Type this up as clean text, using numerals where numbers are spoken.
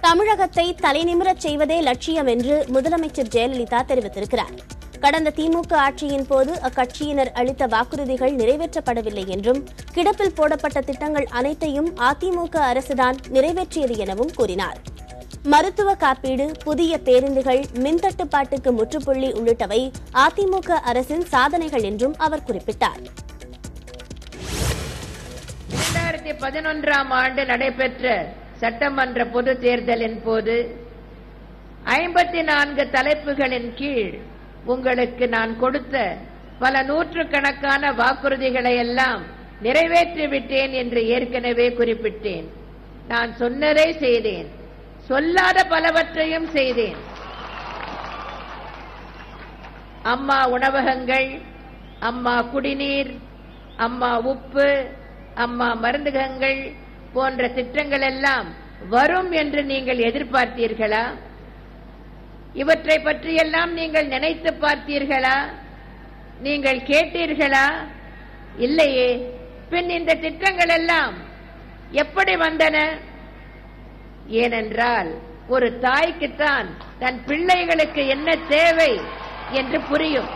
தமிழகத்தை தலைநிமிரச் செய்வதே லட்சியம் என்று முதலமைச்சர் ஜெயலலிதா தெரிவித்திருக்கிறார். கடந்த திமுக ஆட்சியின் போது அக்கட்சியினர் அளித்த வாக்குறுதிகள் நிறைவேற்றப்படவில்லை என்றும், கிடப்பில் போடப்பட்ட திட்டங்கள் அனைத்தையும் அதிமுக அரசுதான் நிறைவேற்றியது எனவும் கூறினார். மருத்துவ காப்பீடு, புதிய பேருந்துகள், மின்தட்டுப்பாட்டுக்கு முற்றுப்புள்ளி உள்ளிட்டவை அதிமுக அரசின் சாதனைகள் என்றும் அவர் குறிப்பிட்டார். 2011ஆம் ஆண்டு நடைபெற்ற சட்டமன்ற பொதுத் தேர்தலின் போது 54 தலைப்புகளின் கீழ் உங்களுக்கு நான் கொடுத்த பல நூற்றுக்கணக்கான வாக்குறுதிகளை எல்லாம் நிறைவேற்றிவிட்டேன் என்று ஏற்கனவே குறிப்பிட்டேன். நான் சொன்னதை செய்தேன், சொல்லாத பலவற்றையும் செய்தேன். அம்மா உணவகங்கள், அம்மா குடிநீர், அம்மா உப்பு, அம்மா மருந்தகங்கள் போன்ற திட்டங்கள் எல்லாம் வரும் என்று நீங்கள் எதிர்பார்த்தீர்களா? இவற்றை பற்றியெல்லாம் நீங்கள் நினைத்து பார்த்தீர்களா? நீங்கள் கேட்டீர்களா? இல்லையே. பின் இந்த திட்டங்கள் எல்லாம் எப்படி வந்தன? ஏனென்றால் ஒரு தாய்க்குத்தான் தன் பிள்ளைகளுக்கு என்ன தேவை என்று புரியும்.